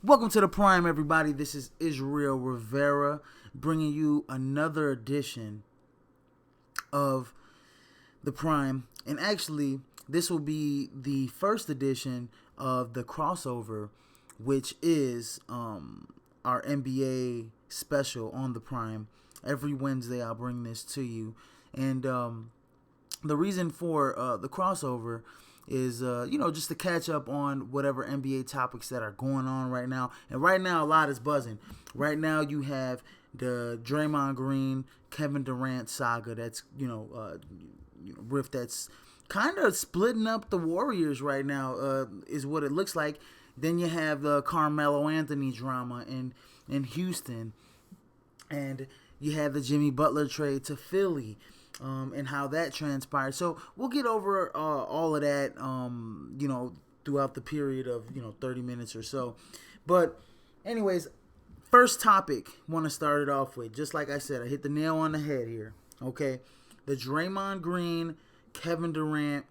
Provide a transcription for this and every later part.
Welcome to the Prime, everybody. This is Israel Rivera bringing you another edition of the Prime. And actually, this will be the first edition of the crossover, which is our NBA special on the Prime. Every Wednesday, I'll bring this to you. And the reason for the crossover is, just to catch up on whatever NBA topics that are going on right now. And right now, a lot is buzzing. Right now, you have the Draymond Green, Kevin Durant saga that's, rift that's kind of splitting up the Warriors right now, is what it looks like. Then you have the Carmelo Anthony drama in Houston. And you had the Jimmy Butler trade to Philly. And how that transpired. So we'll get over all of that, throughout the period of, 30 minutes or so. But anyways, first topic, want to start it off with, just like I said, I hit the nail on the head here. Okay. The Draymond Green, Kevin Durant,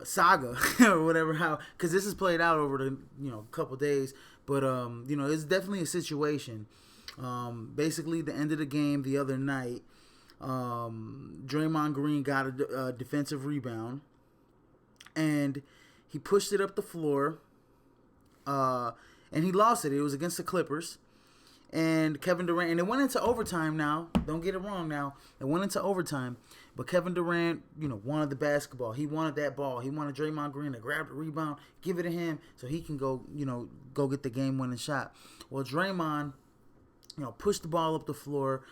saga or whatever, because this is played out over the, couple days. But, it's definitely a situation. Basically, the end of the game the other night, Draymond Green got a defensive rebound, and he pushed it up the floor, and he lost it. It was against the Clippers, and Kevin Durant, and it went into overtime now. Don't get it wrong now. It went into overtime, but Kevin Durant, wanted the basketball. He wanted that ball. He wanted Draymond Green to grab the rebound, give it to him, so he can go get the game-winning shot. Well, Draymond pushed the ball up the floor.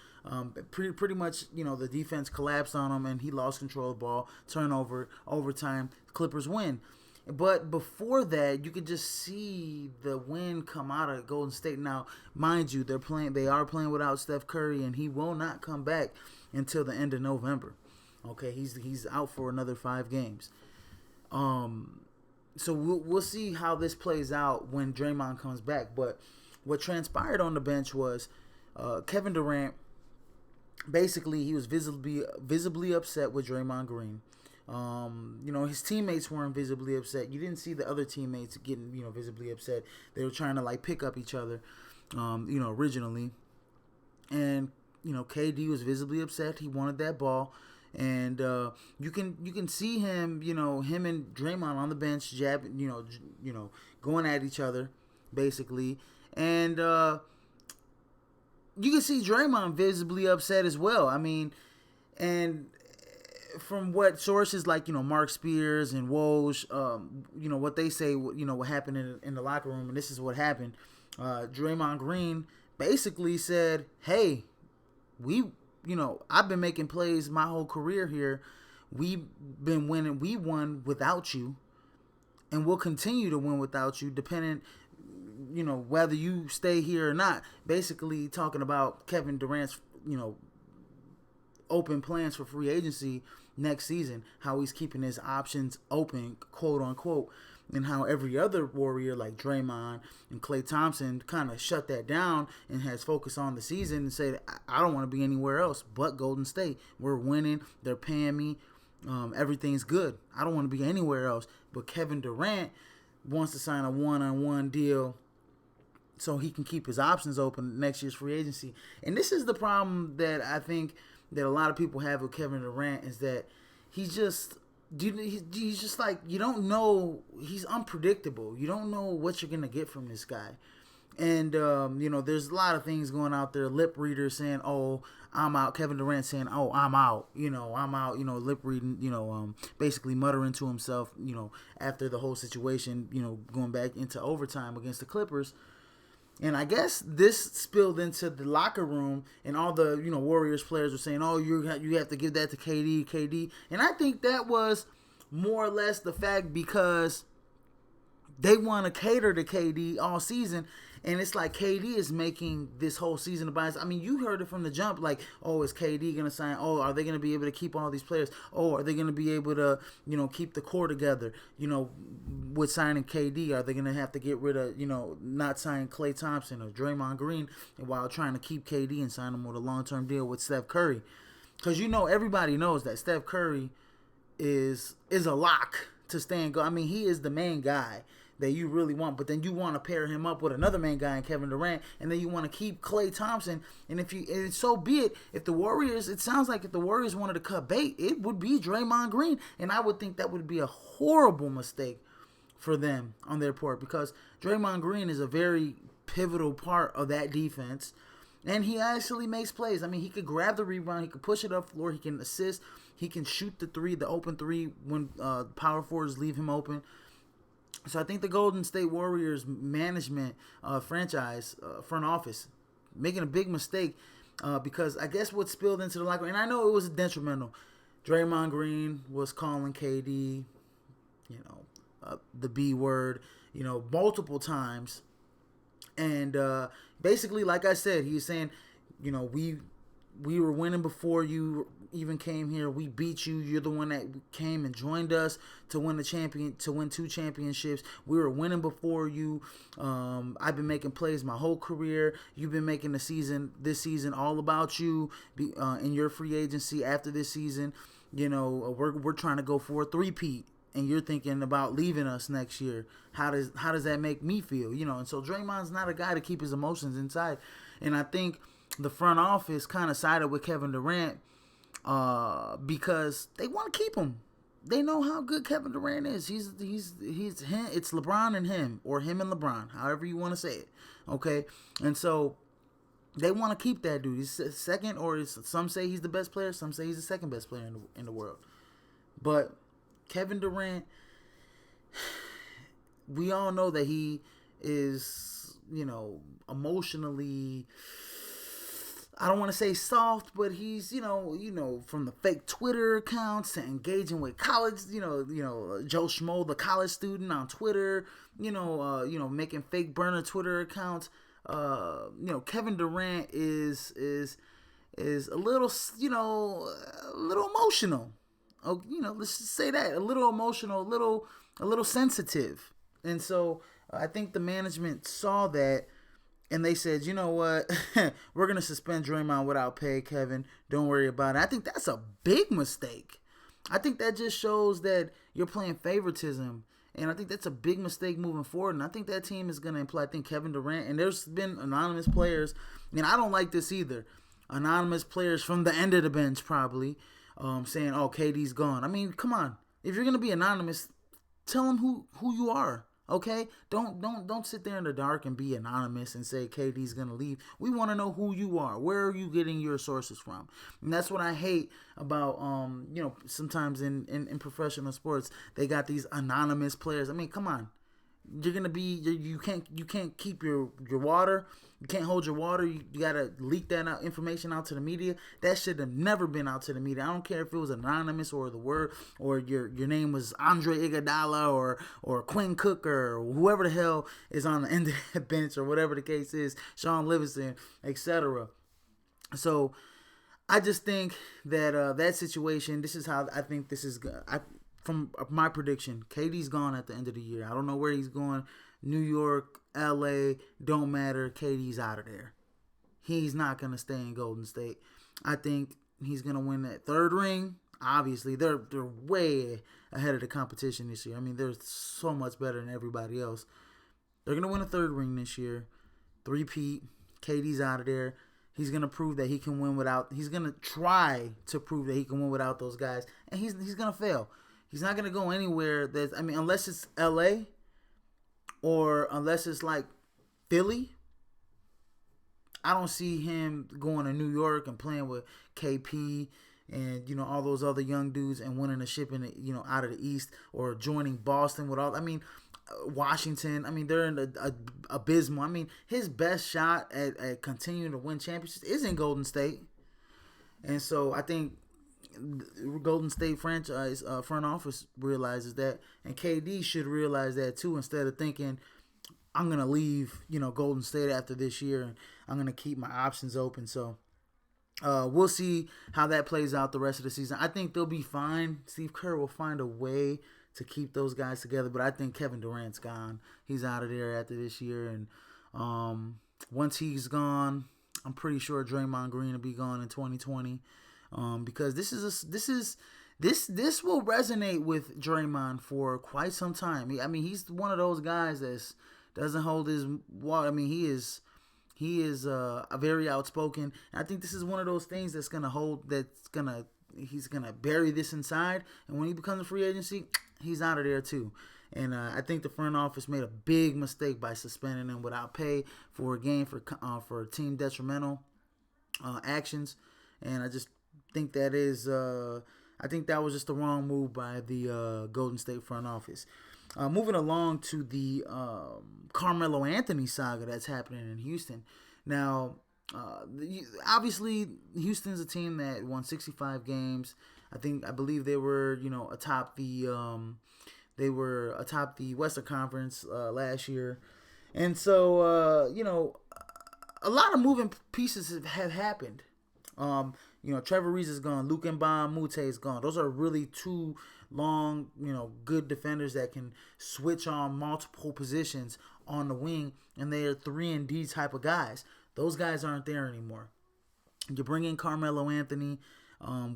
Pretty much, the defense collapsed on him, and he lost control of the ball. Turnover, overtime, Clippers win. But before that, you could just see the wind come out of Golden State. Now, mind you, they are playing without Steph Curry, and he will not come back until the end of November. Okay, he's out for another 5 games. So we'll see how this plays out when Draymond comes back. But what transpired on the bench was Kevin Durant, basically, he was visibly upset with Draymond Green. His teammates weren't visibly upset. You didn't see the other teammates getting, visibly upset. They were trying to, pick up each other, originally. And, KD was visibly upset. He wanted that ball. And you can see him, him and Draymond on the bench, jabbing, going at each other, basically. And you can see Draymond visibly upset as well. I mean, and from what sources like, Mark Spears and Woj, what they say, what happened in the locker room, and this is what happened. Draymond Green basically said, hey, I've been making plays my whole career here. We've been winning. We won without you, and we'll continue to win without you, depending whether you stay here or not. Basically talking about Kevin Durant's, open plans for free agency next season, how he's keeping his options open, quote unquote, and how every other Warrior like Draymond and Klay Thompson kind of shut that down and has focused on the season and said, I don't want to be anywhere else but Golden State. We're winning. They're paying me. Everything's good. I don't want to be anywhere else. But Kevin Durant wants to sign a one-on-one deal so he can keep his options open next year's free agency. And this is the problem that I think that a lot of people have with Kevin Durant, is that he's just like, you don't know, he's unpredictable. You don't know what you're going to get from this guy. And, there's a lot of things going out there. Lip readers saying, oh, I'm out. Kevin Durant saying, oh, I'm out. I'm out. Lip reading, basically muttering to himself, after the whole situation, going back into overtime against the Clippers. And I guess this spilled into the locker room, and all the, Warriors players were saying, oh, you have to give that to KD. And I think that was more or less the fact, because they want to cater to KD all season. And it's like KD is making this whole season of bias. I mean, you heard it from the jump, like, oh, is KD going to sign? Oh, are they going to be able to keep all these players? Oh, are they going to be able to, keep the core together, with signing KD? Are they going to have to get rid of, not signing Klay Thompson or Draymond Green while trying to keep KD and sign him with a long-term deal with Steph Curry? Because, everybody knows that Steph Curry is a lock to stay and go. I mean, he is the main guy that you really want, but then you want to pair him up with another main guy in Kevin Durant, and then you want to keep Klay Thompson. And so be it. If the Warriors, it sounds like if the Warriors wanted to cut bait, it would be Draymond Green, and I would think that would be a horrible mistake for them on their part, because Draymond Green is a very pivotal part of that defense, and he actually makes plays. I mean, he could grab the rebound, he could push it up floor, he can assist, he can shoot the three, the open three when power forwards leave him open. So I think the Golden State Warriors management franchise front office making a big mistake because I guess what spilled into the locker room, and I know it was detrimental. Draymond Green was calling KD, the B word, multiple times. And basically, like I said, he's saying, we were winning before you even came here. We beat you. You're the one that came and joined us to win to win 2 championships. We were winning before you. I've been making plays my whole career. You've been making this season all about you in your free agency after this season. We're trying to go for a 3-peat. And you're thinking about leaving us next year. How does that make me feel? And so Draymond's not a guy to keep his emotions inside. And I think the front office kind of sided with Kevin Durant because they want to keep him. They know how good Kevin Durant is. He's him. It's LeBron and him, or him and LeBron, however you want to say it. Okay, and so they want to keep that dude. He's second, or some say he's the best player. Some say he's the second best player in the world. But Kevin Durant, we all know that he is, emotionally, I don't want to say soft, but he's, from the fake Twitter accounts to engaging with college, Joe Schmo, the college student on Twitter, making fake burner Twitter accounts. Kevin Durant is a little, a little emotional. Oh, let's just say that, a little emotional, a little sensitive. And so I think the management saw that and they said, you know what, we're going to suspend Draymond without pay, Kevin. Don't worry about it. I think that's a big mistake. I think that just shows that you're playing favoritism. And I think that's a big mistake moving forward. And I think that team is going to imply, I think Kevin Durant, and there's been anonymous players, and I don't like this either, anonymous players from the end of the bench probably, saying, oh, KD's gone. I mean, come on. If you're going to be anonymous, tell them who you are, okay? Don't sit there in the dark and be anonymous and say KD's going to leave. We want to know who you are. Where are you getting your sources from? And that's what I hate about, sometimes in professional sports, they got these anonymous players. I mean, come on. You're going to be, you can't keep your water. You can't hold your water. You got to leak that information out to the media. That should have never been out to the media. I don't care if it was anonymous or the word, or your name was Andre Iguodala or Quinn Cook or whoever the hell is on the end of that bench or whatever the case is, Sean Livingston, etc. So I just think that that situation, this is how I think this is going. From my prediction, KD's gone at the end of the year. I don't know where he's going. New York, LA, don't matter. KD's out of there. He's not going to stay in Golden State. I think he's going to win that third ring. Obviously, they're way ahead of the competition this year. I mean, they're so much better than everybody else. They're going to win a third ring this year. 3-peat. KD's out of there. He's going to prove that he can win without. He's going to try to prove that he can win without those guys. And he's going to fail. He's not going to go anywhere unless it's LA or unless it's like Philly. I don't see him going to New York and playing with KP and, all those other young dudes and winning a ship in the, out of the East, or joining Boston with Washington. I mean, they're in the abysmal. I mean, his best shot at continuing to win championships is in Golden State. And so I think Golden State franchise front office realizes that, and KD should realize that too, instead of thinking I'm going to leave, Golden State after this year and I'm going to keep my options open. So we'll see how that plays out the rest of the season. I think they'll be fine. Steve Kerr will find a way to keep those guys together, but I think Kevin Durant's gone. He's out of there after this year, and once he's gone, I'm pretty sure Draymond Green will be gone in 2020. Because this is this will resonate with Draymond for quite some time. I mean, he's one of those guys that doesn't hold his water. I mean, he is a very outspoken. And I think this is one of those things he's gonna bury this inside, and when he becomes a free agency, he's out of there too. And I think the front office made a big mistake by suspending him without pay for a game for team detrimental actions. And I just think that was just the wrong move by the Golden State front office. Moving along to the Carmelo Anthony saga that's happening in Houston. Now, obviously, Houston's a team that won 65 games. I believe they were, atop the Western Conference last year, and so a lot of moving pieces have happened. Trevor Reese is gone. Luke Mbah is gone. Those are really two long, good defenders that can switch on multiple positions on the wing, and they are 3-and-D type of guys. Those guys aren't there anymore. You bring in Carmelo Anthony.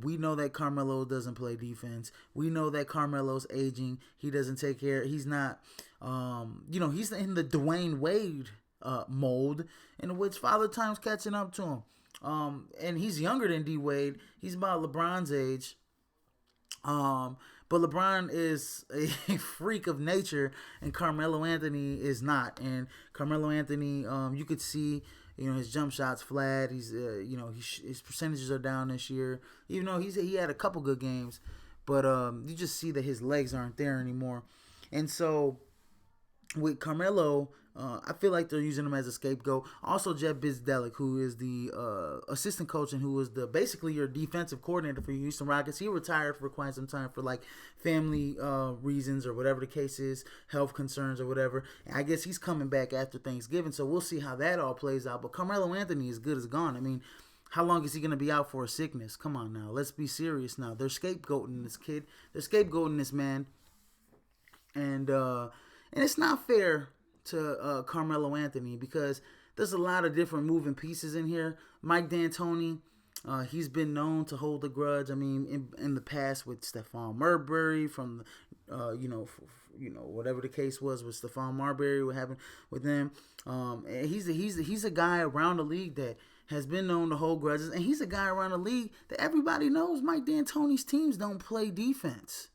We know that Carmelo doesn't play defense. We know that Carmelo's aging. He doesn't take care. He's not, he's in the Dwayne Wade mold, in which Father Time's catching up to him. And he's younger than D Wade. He's about LeBron's age. But LeBron is a freak of nature, and Carmelo Anthony is not. And Carmelo Anthony, you could see, his jump shots flat. He's, his percentages are down this year. Even though he had a couple good games, but you just see that his legs aren't there anymore. And so with Carmelo, I feel like they're using him as a scapegoat. Also, Jeff Bzdelik, who is the assistant coach and who was basically your defensive coordinator for Houston Rockets, he retired for quite some time for family reasons or whatever the case is, health concerns or whatever. And I guess he's coming back after Thanksgiving, so we'll see how that all plays out. But Carmelo Anthony is good as gone. I mean, how long is he going to be out for a sickness? Come on now, let's be serious now. They're scapegoating this kid. They're scapegoating this man, and it's not fair to Carmelo Anthony, because there's a lot of different moving pieces in here. Mike D'Antoni, he's been known to hold a grudge. I mean, in the past with Stephon Marbury from, whatever the case was with Stephon Marbury, what happened with them. And he's a guy around the league that has been known to hold grudges, and he's a guy around the league that everybody knows Mike D'Antoni's teams don't play defense.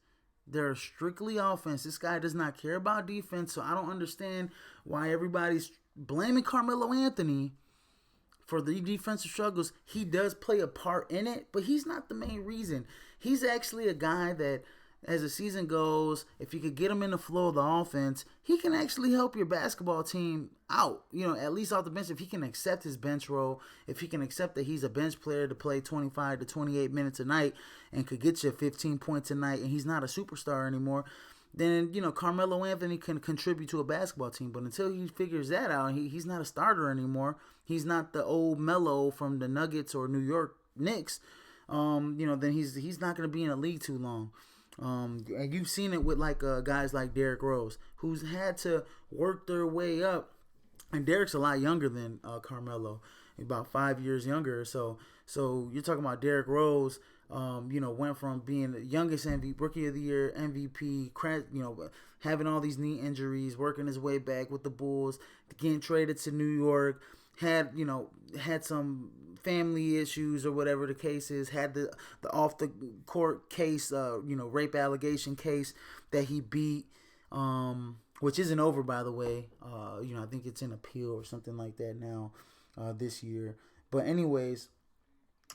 They're strictly offense. This guy does not care about defense, so I don't understand why everybody's blaming Carmelo Anthony for the defensive struggles. He does play a part in it, but he's not the main reason. He's actually a guy that, as the season goes, if you could get him in the flow of the offense, he can actually help your basketball team out, at least off the bench. If he can accept his bench role, if he can accept that he's a bench player to play 25 to 28 minutes a night and could get you 15 points a night, and he's not a superstar anymore, then, Carmelo Anthony can contribute to a basketball team. But until he figures that out, he's not a starter anymore. He's not the old MELO from the Nuggets or New York Knicks. Then he's not going to be in the league too long. And you've seen it with guys like Derrick Rose, who's had to work their way up. And Derrick's a lot younger than Carmelo, about 5 years younger. So you're talking about Derrick Rose. Went from being the youngest Rookie of the Year MVP, having all these knee injuries, working his way back with the Bulls, getting traded to New York, had some family issues or whatever the case is, had the off the court case, rape allegation case that he beat, which isn't over, by the way. I think it's in appeal or something like that now this year. But anyways,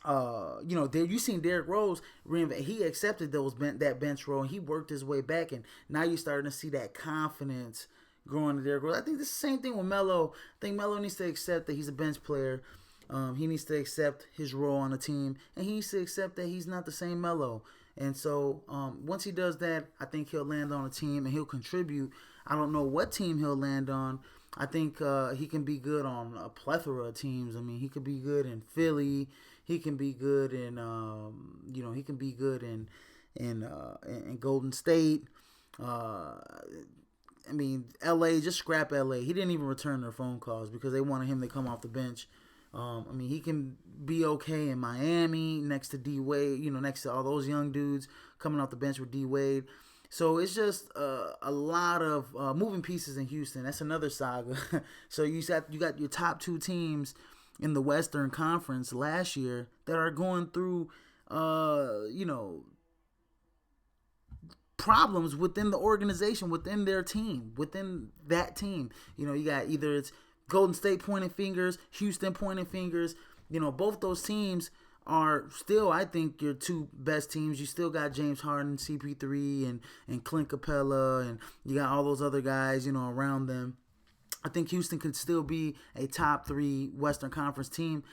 you seen Derrick Rose, he accepted that bench role, and he worked his way back, and now you're starting to see that confidence growing to Derrick Rose. I think it's the same thing with Melo. I think Melo needs to accept that he's a bench player. He needs to accept his role on the team, and he needs to accept that he's not the same Melo. And so once he does that, I think he'll land on a team and he'll contribute. I don't know what team he'll land on. I think he can be good on a plethora of teams. I mean, he could be good in Philly. He can be good in, he can be good in Golden State. LA, just scrap LA. He didn't even return their phone calls because they wanted him to come off the bench I mean, he can be okay in Miami next to D Wade, next to all those young dudes coming off the bench with D Wade. So it's just a lot of moving pieces in Houston. That's another saga. So you got your top two teams in the Western Conference last year that are going through, problems within the organization, within their team, within that team. You got either it's Golden State pointing fingers, Houston pointing fingers. Both those teams are still, I think, your two best teams. You still got James Harden, CP3, and Clint Capella, and you got all those other guys, around them. I think Houston could still be a top 3 Western Conference team.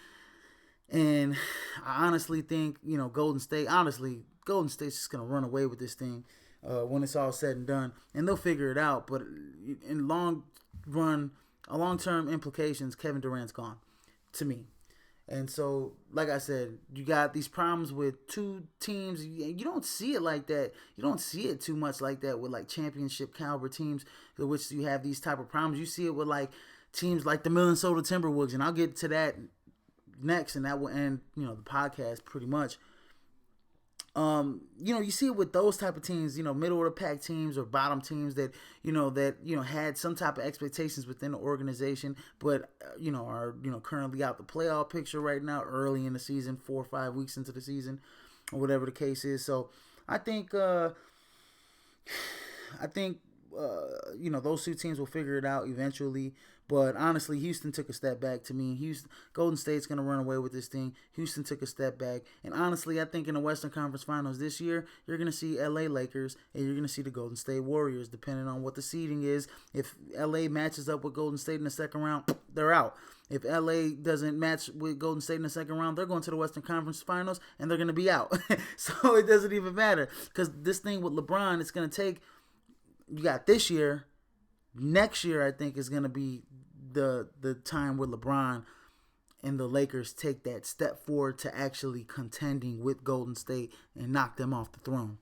And I honestly think, Golden State's just going to run away with this thing when it's all said and done. And they'll figure it out. But in long-term implications, Kevin Durant's gone, to me. And so, like I said, you got these problems with two teams. You don't see it like that. You don't see it too much like that with, like, championship caliber teams in which you have these type of problems. You see it with, like, teams like the Minnesota Timberwolves, and I'll get to that next, and that will end, the podcast pretty much. You see it with those type of teams, middle of the pack teams or bottom teams that had some type of expectations within the organization, but are currently out the playoff picture right now, early in the season, 4 or 5 weeks into the season, or whatever the case is. So I think those two teams will figure it out eventually. But honestly, Houston took a step back to me. Golden State's going to run away with this thing. Houston took a step back. And honestly, I think in the Western Conference Finals this year, you're going to see LA Lakers and you're going to see the Golden State Warriors, depending on what the seeding is. If LA matches up with Golden State in the second round, they're out. If LA doesn't match with Golden State in the second round, they're going to the Western Conference Finals and they're going to be out. So it doesn't even matter. Because this thing with LeBron, it's going to take, you got this year. Next year, I think, is going to be the time where LeBron and the Lakers take that step forward to actually contending with Golden State and knock them off the throne.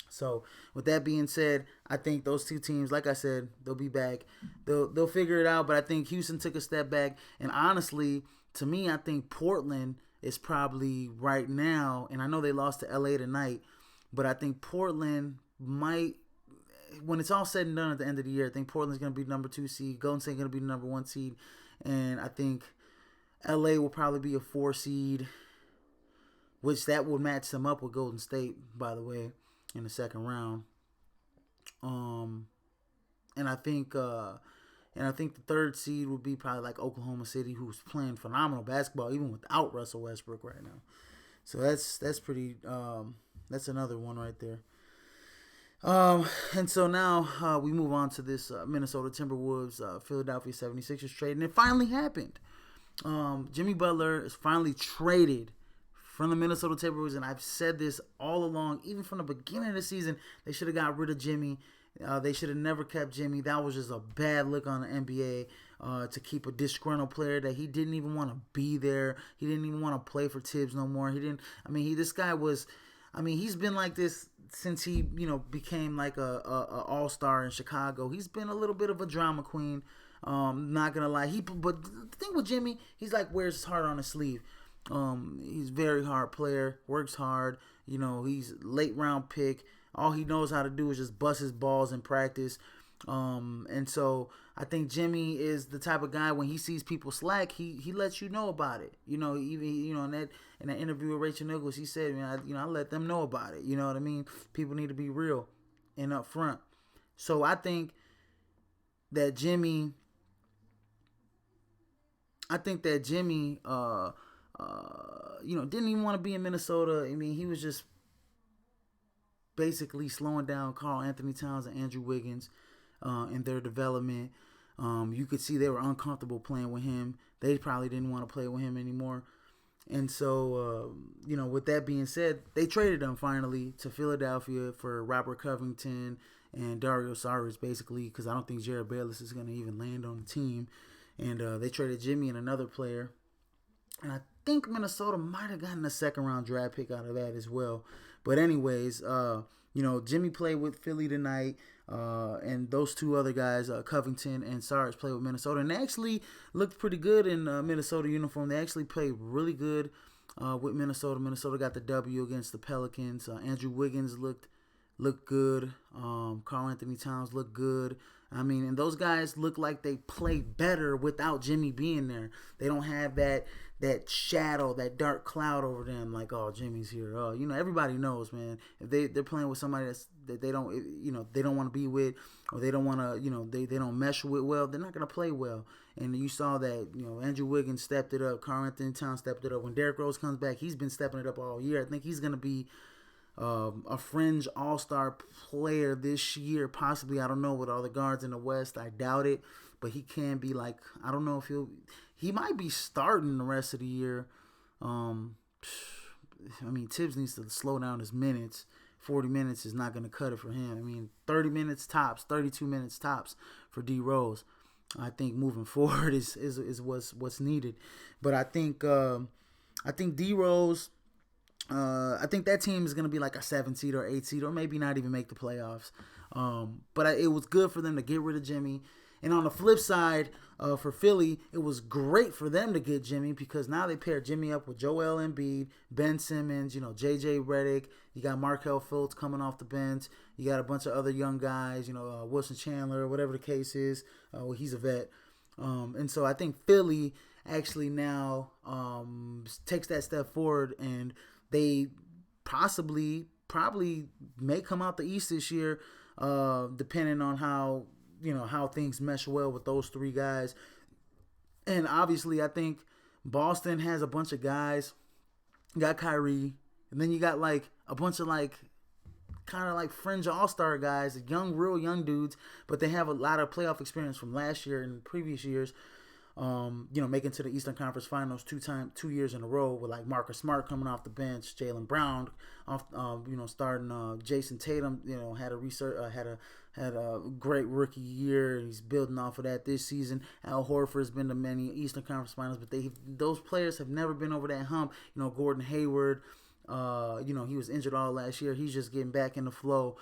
So, with that being said, I think those two teams, like I said, they'll be back. They'll figure it out, but I think Houston took a step back. And honestly, to me, I think Portland is probably right now, and I know they lost to LA tonight, but I think Portland might, when it's all said and done at the end of the year, I think Portland's going to be number 2 seed. Golden State going to be the number 1 seed. And I think LA will probably be a 4 seed, which that will match them up with Golden State, by the way, in the second round. And I think the 3rd seed would be probably like Oklahoma City, who's playing phenomenal basketball even without Russell Westbrook right now. So that's pretty that's another one right there. And so now we move on to this Minnesota Timberwolves Philadelphia 76ers trade, and it finally happened. Jimmy Butler is finally traded from the Minnesota Timberwolves, and I've said this all along, even from the beginning of the season, they should have got rid of Jimmy. They should have never kept Jimmy. That was just a bad look on the NBA to keep a disgruntled player that he didn't even want to be there. He didn't even want to play for Tibbs no more. This guy was, he's been like this since he, became like a all-star in Chicago. He's been a little bit of a drama queen. Not gonna lie. But the thing with Jimmy, he's like wears his heart on his sleeve. He's a very hard player, works hard. He's late round pick. All he knows how to do is just bust his balls in practice. And so I think Jimmy is the type of guy, when he sees people slack, he lets you know about it. Even in that interview with Rachel Nichols, he said, I let them know about it. You know what I mean? People need to be real and upfront. So I think that Jimmy didn't even want to be in Minnesota. He was just basically slowing down Karl Anthony Towns and Andrew Wiggins in their development. You could see they were uncomfortable playing with him. They probably didn't want to play with him anymore. And so, with that being said, they traded him finally to Philadelphia for Robert Covington and Dario Saric, basically, because I don't think Jared Bayless is going to even land on the team. And they traded Jimmy and another player. And I think Minnesota might have gotten a second-round draft pick out of that as well. But anyways, Jimmy played with Philly tonight. And those two other guys, Covington and Sarge, play with Minnesota, and they actually looked pretty good in Minnesota uniform. They actually played really good with Minnesota. Minnesota got the W against the Pelicans. Andrew Wiggins looked good. Karl Anthony Towns looked good. I mean, and those guys look like they play better without Jimmy being there. They don't have that shadow, that dark cloud over them. Like, oh, Jimmy's here. Oh, everybody knows, man. If they're playing with somebody that they don't, they don't want to be with, or they don't want to, they don't mesh with well, they're not gonna play well. And you saw that, Andrew Wiggins stepped it up. Karl Anthony Towns stepped it up. When Derrick Rose comes back, he's been stepping it up all year. I think he's gonna be a fringe all-star player this year, possibly. I don't know, with all the guards in the West. I doubt it, but he can be like, I don't know if he might be starting the rest of the year. I mean, Tibbs needs to slow down his minutes. 40 minutes is not going to cut it for him. I mean, 30 minutes tops, 32 minutes tops for D Rose. I think moving forward is what's needed. But I think D Rose, I think that team is going to be like a 7 seed or 8 seed, or maybe not even make the playoffs. But it was good for them to get rid of Jimmy. And on the flip side, for Philly, it was great for them to get Jimmy, because now they pair Jimmy up with Joel Embiid, Ben Simmons, J.J. Redick. You got Markelle Fultz coming off the bench. You got a bunch of other young guys, Wilson Chandler, whatever the case is. Well, he's a vet. And so I think Philly actually now takes that step forward, and they probably may come out the East this year, depending on how things mesh well with those three guys. And obviously, I think Boston has a bunch of guys. You got Kyrie, and then you got like a bunch of kind of like fringe all-star guys, real young dudes, but they have a lot of playoff experience from last year and previous years. Making to the Eastern Conference Finals 2 years in a row, with like Marcus Smart coming off the bench, Jaylen Brown starting. Jason Tatum, had a great rookie year. He's building off of that this season. Al Horford's been to many Eastern Conference Finals, but those players have never been over that hump. Gordon Hayward, he was injured all last year. He's just getting back in the flow.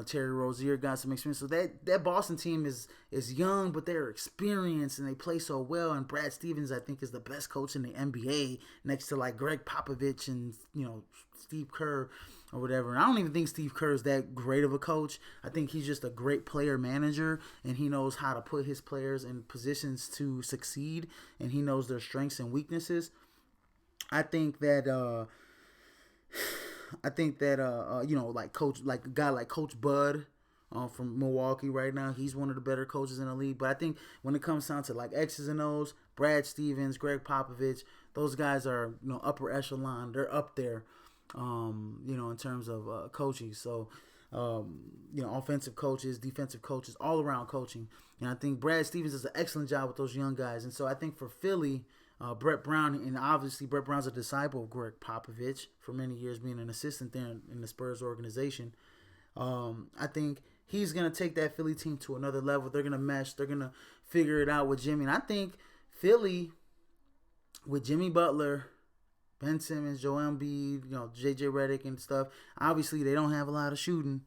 Terry Rozier got some experience. So that Boston team is young, but they're experienced and they play so well. And Brad Stevens, I think, is the best coach in the NBA, next to like Greg Popovich and Steve Kerr or whatever. And I don't even think Steve Kerr is that great of a coach. I think he's just a great player manager, and he knows how to put his players in positions to succeed, and he knows their strengths and weaknesses. I think that like a guy like Coach Bud from Milwaukee right now, he's one of the better coaches in the league. But I think when it comes down to like X's and O's, Brad Stevens, Greg Popovich, those guys are upper echelon. They're up there, in terms of coaching. So offensive coaches, defensive coaches, all around coaching. And I think Brad Stevens does an excellent job with those young guys. And so I think for Philly, Brett Brown, and obviously Brett Brown's a disciple of Greg Popovich for many years, being an assistant there in the Spurs organization. I think he's going to take that Philly team to another level. They're going to mesh. They're going to figure it out with Jimmy. And I think Philly, with Jimmy Butler, Ben Simmons, Joel Embiid, J.J. Redick and stuff, obviously they don't have a lot of shooting.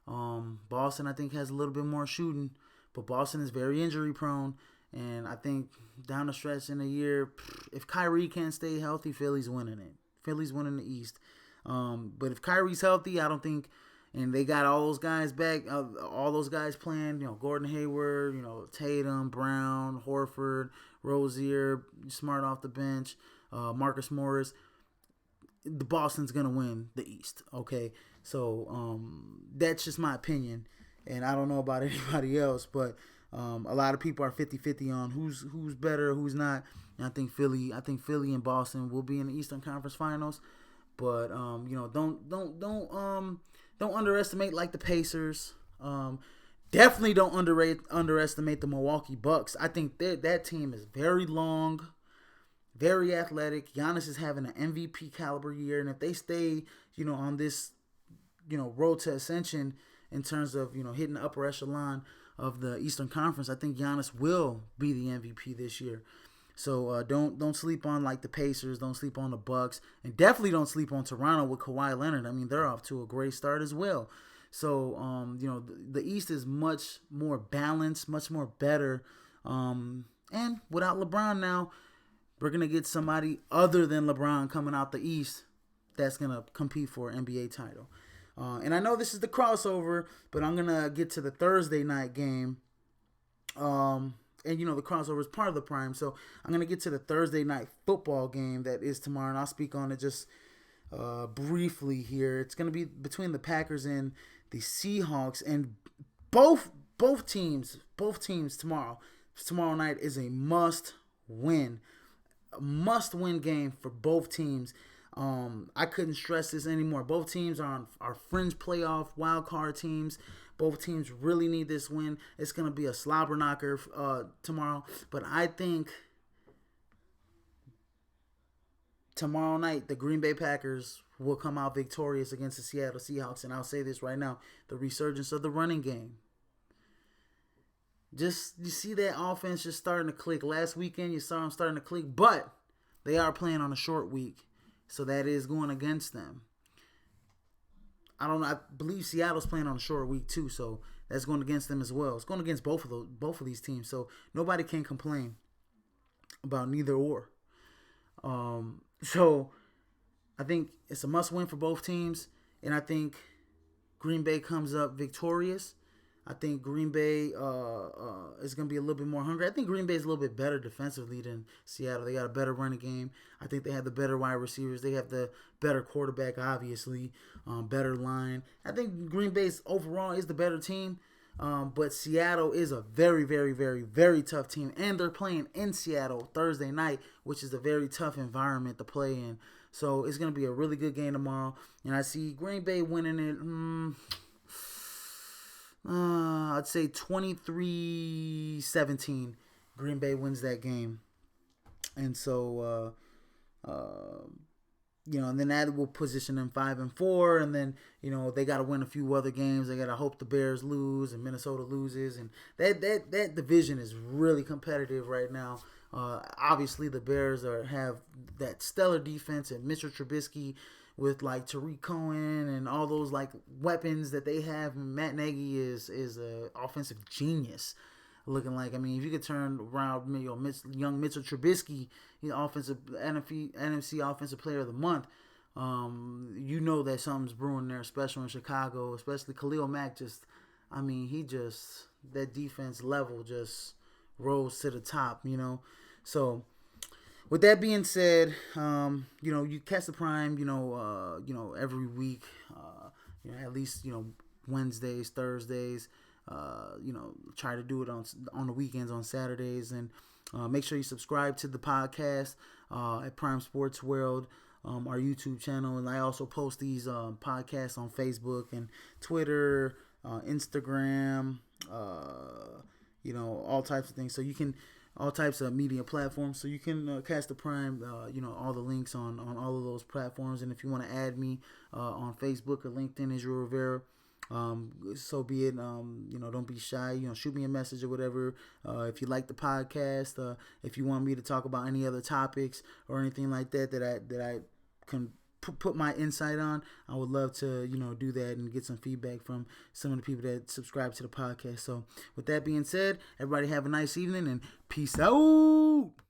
Boston, I think, has a little bit more shooting, but Boston is very injury prone. And I think down the stretch in the year, if Kyrie can't stay healthy, Philly's winning it. Philly's winning the East. But if Kyrie's healthy, I don't think, and they got all those guys back, all those guys playing, Gordon Hayward, Tatum, Brown, Horford, Rozier, Smart off the bench, Marcus Morris, the Boston's going to win the East, okay? So that's just my opinion, and I don't know about anybody else, but a lot of people are 50-50 on who's better, who's not. And I think Philly and Boston will be in the Eastern Conference Finals. But don't underestimate like the Pacers. Definitely don't underestimate the Milwaukee Bucks. I think that team is very long, very athletic. Giannis is having an MVP caliber year, and if they stay, on this, road to ascension in terms of hitting the upper echelon of the Eastern Conference, I think Giannis will be the MVP this year. So don't sleep on like the Pacers, don't sleep on the Bucks, and definitely don't sleep on Toronto with Kawhi Leonard. I mean, they're off to a great start as well. So, the East is much more balanced, much more better. And without LeBron now, we're going to get somebody other than LeBron coming out the East that's going to compete for an NBA title. And I know this is the crossover, but I'm going to get to the Thursday night game. And, the crossover is part of the Prime. So I'm going to get to the Thursday night football game that is tomorrow. And I'll speak on it just briefly here. It's going to be between the Packers and the Seahawks. And both teams tomorrow night is a must-win game for both teams. I couldn't stress this anymore. Both teams are fringe playoff wild card teams. Both teams really need this win. It's going to be a slobber knocker tomorrow. But I think tomorrow night the Green Bay Packers will come out victorious against the Seattle Seahawks. And I'll say this right now. The resurgence of the running game. Just, you see that offense just starting to click. Last weekend, you saw them starting to click. But they are playing on a short week. So that is going against them. I don't know. I believe Seattle's playing on a short week too. So that's going against them as well. It's going against both of these teams. So nobody can complain about neither or. So I think it's a must-win for both teams. And I think Green Bay comes up victorious. I think Green Bay is going to be a little bit more hungry. I think Green Bay is a little bit better defensively than Seattle. They got a better running game. I think they have the better wide receivers. They have the better quarterback, obviously, better line. I think Green Bay overall is the better team. But Seattle is a very, very, very, very tough team. And they're playing in Seattle Thursday night, which is a very tough environment to play in. So it's going to be a really good game tomorrow. And I see Green Bay winning it. I'd say 23-17. Green Bay wins that game. And so, and then that will position them 5-4. And then, they got to win a few other games. They got to hope the Bears lose and Minnesota loses. And that division is really competitive right now. Obviously, the Bears have that stellar defense and Mitchell Trubisky with like Tariq Cohen and all those like weapons that they have. Matt Nagy is an offensive genius. Looking like, if you could turn around young Mitchell Trubisky, offensive NFC Offensive Player of the Month, that something's brewing there, special in Chicago, especially Khalil Mack. That defense level just rose to the top, So, with that being said, you catch the Prime, every week, at least, Wednesdays, Thursdays, try to do it on the weekends, on Saturdays, and make sure you subscribe to the podcast at Prime Sports World, our YouTube channel, and I also post these podcasts on Facebook and Twitter, Instagram, all types of things. So you can all types of media platforms, so you can catch the Prime, all the links on all of those platforms. And if you want to add me on Facebook or LinkedIn, Israel Rivera, so be it. Don't be shy. Shoot me a message or whatever. If you like the podcast, if you want me to talk about any other topics or anything like that I can put my insight on, I would love to do that and get some feedback from some of the people that subscribe to the podcast. So with that being said, everybody have a nice evening and peace out.